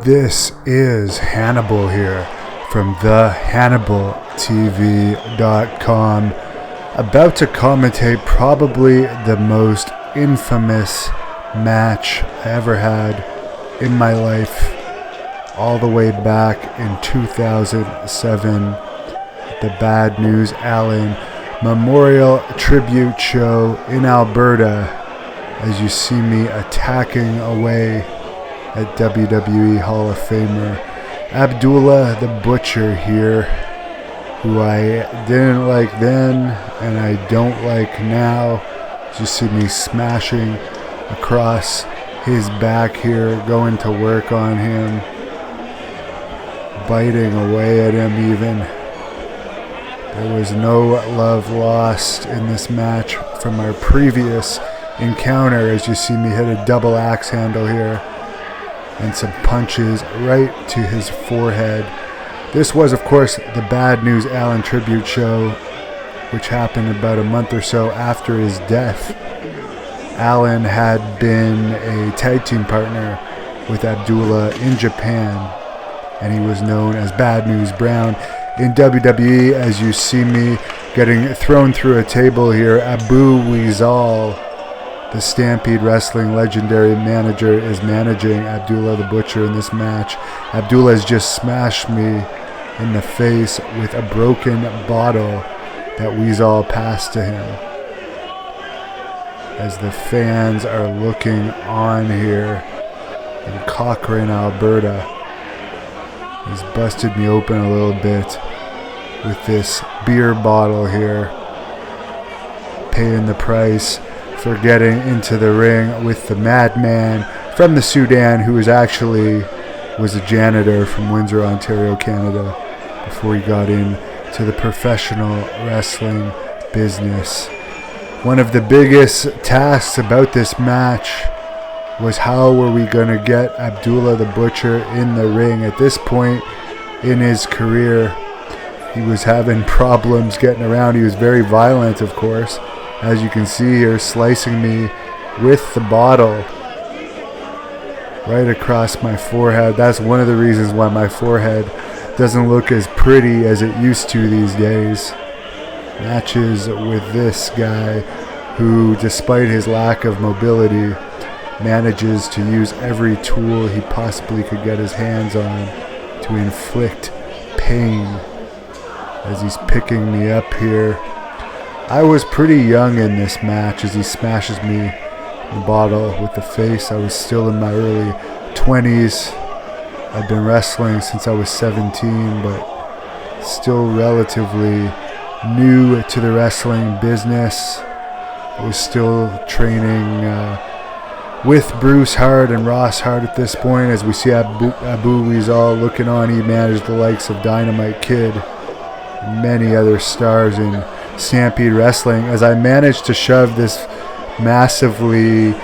This is Hannibal here from thehannibaltv.com, about to commentate probably the most infamous match I ever had in my life, all the way back in 2007, the Bad News Allen Memorial Tribute Show in Alberta, as you see me attacking away at WWE Hall of Famer Abdullah the Butcher here, who I didn't like then and I don't like now. As you see me smashing across his back here, going to work on him, biting away at him even. There was no love lost in this match from our previous encounter, as you see me hit a double axe handle here and some punches right to his forehead. This was, of course, the Bad News Allen tribute show, which happened about a month or so after his death. Allen had been a tag team partner with Abdullah in Japan, and he was known as Bad News Brown. In WWE, as you see me getting thrown through a table here, Abu Weasal, the Stampede Wrestling legendary manager, is managing Abdullah the Butcher in this match. Abdullah has just smashed me in the face with a broken bottle that Weasal passed to him. As the fans are looking on here in Cochrane, Alberta, he's busted me open a little bit with this beer bottle here, paying the price for getting into the ring with the madman from the Sudan, who was a janitor from Windsor, Ontario, Canada, before he got into the professional wrestling business. One of the biggest tasks about this match was how were we going to get Abdullah the Butcher in the ring. At this point in his career, he was having problems getting around. He was very violent, of course, as you can see here, slicing me with the bottle right across my forehead. That's one of the reasons why my forehead doesn't look as pretty as it used to these days. Matches with this guy who, despite his lack of mobility, manages to use every tool he possibly could get his hands on to inflict pain as he's picking me up here. I was pretty young in this match as he smashes me in the bottle with the face. I was still in my early 20s. I'd been wrestling since I was 17, but still relatively new to the wrestling business. I was still training with Bruce Hart and Ross Hart at this point. As we see Abu Weasal looking on, he managed the likes of Dynamite Kid and many other stars in Stampede Wrestling, as I managed to shove this massively.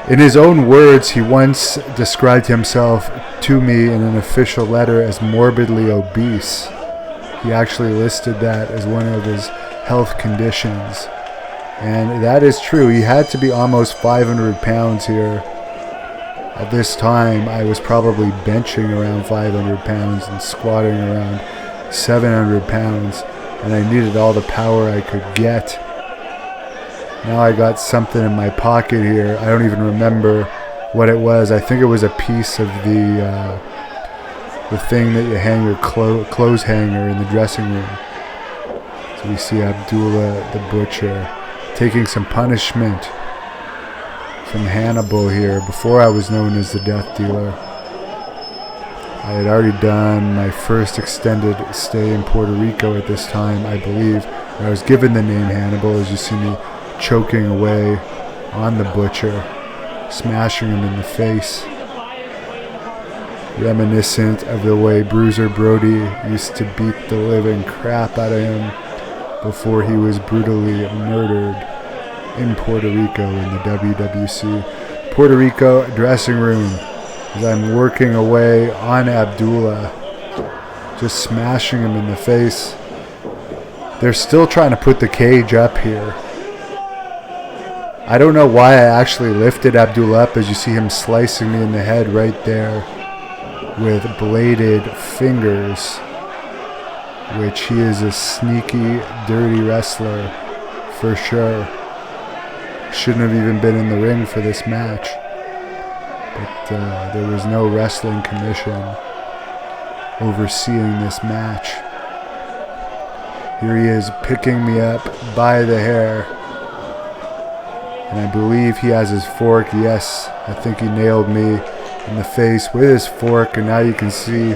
In his own words, he once described himself to me in an official letter as morbidly obese. He actually listed that as one of his health conditions, and that is true. He had to be almost 500 pounds here. At this time, I was probably benching around 500 pounds and squatting around 700 pounds, and I needed all the power I could get. Now I got something in my pocket here. I don't even remember what it was. I think it was a piece of the thing that you hang your clothes hanger in the dressing room. So we see Abdullah the Butcher taking some punishment from Hannibal here before I was known as the Death Dealer. I had already done my first extended stay in Puerto Rico at this time, I believe. I was given the name Hannibal, as you see me choking away on the Butcher, smashing him in the face. Reminiscent of the way Bruiser Brody used to beat the living crap out of him before he was brutally murdered in Puerto Rico in the WWC Puerto Rico dressing room. As I'm working away on Abdullah, just smashing him in the face. They're still trying to put the cage up here. I don't know why I actually lifted Abdullah up, as you see him slicing me in the head right there. with bladed fingers, which he is a sneaky, dirty wrestler for sure. Shouldn't have even been in the ring for this match, but there was no wrestling commission overseeing this match. Here he is picking me up by the hair, and I believe he has his fork. Yes, I think he nailed me in the face with his fork, and now you can see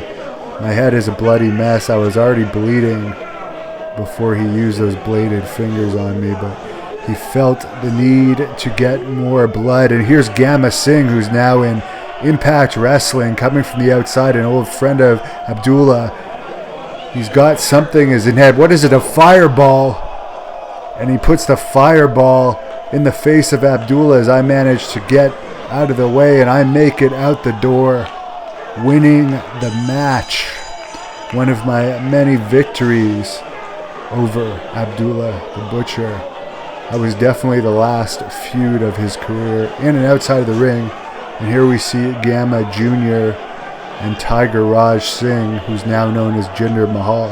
my head is a bloody mess. I was already bleeding before he used those bladed fingers on me, but he felt the need to get more blood. And here's Gamma Singh, who's now in Impact Wrestling, coming from the outside, an old friend of Abdullah. He's got something in his head. What is it? A fireball. And he puts the fireball in the face of Abdullah as I manage to get out of the way, and I make it out the door, winning the match. One of my many victories over Abdullah the Butcher. I was definitely the last feud of his career in and outside of the ring. And here we see Gamma Jr. and Tiger Raj Singh, who's now known as Jinder Mahal,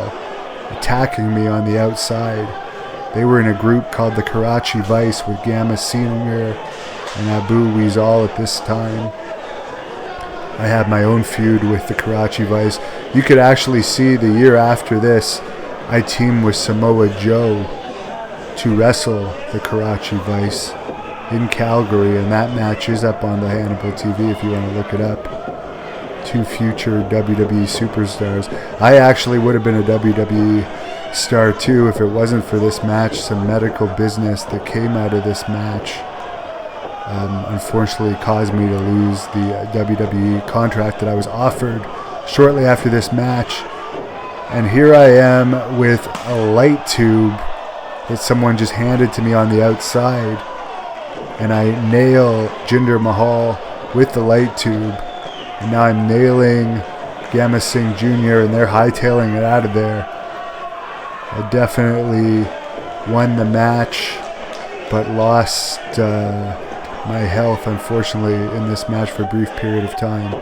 attacking me on the outside. They were in a group called the Karachi Vice with Gamma Sr. and Abu Weezal at this time. I had my own feud with the Karachi Vice. You could actually see the year after this, I teamed with Samoa Joe to wrestle the Karachi Vice in Calgary, and that match is up on the Hannibal TV if you want to look it up. Two future WWE superstars. I actually would have been a WWE star too if it wasn't for this match. Some medical business that came out of this match unfortunately caused me to lose the WWE contract that I was offered shortly after this match. And here I am with a light tube that someone just handed to me on the outside, and I nail Jinder Mahal with the light tube, and now I'm nailing Gamma Singh Jr. and they're hightailing it out of there. I definitely won the match, but lost my health, unfortunately, in this match for a brief period of time.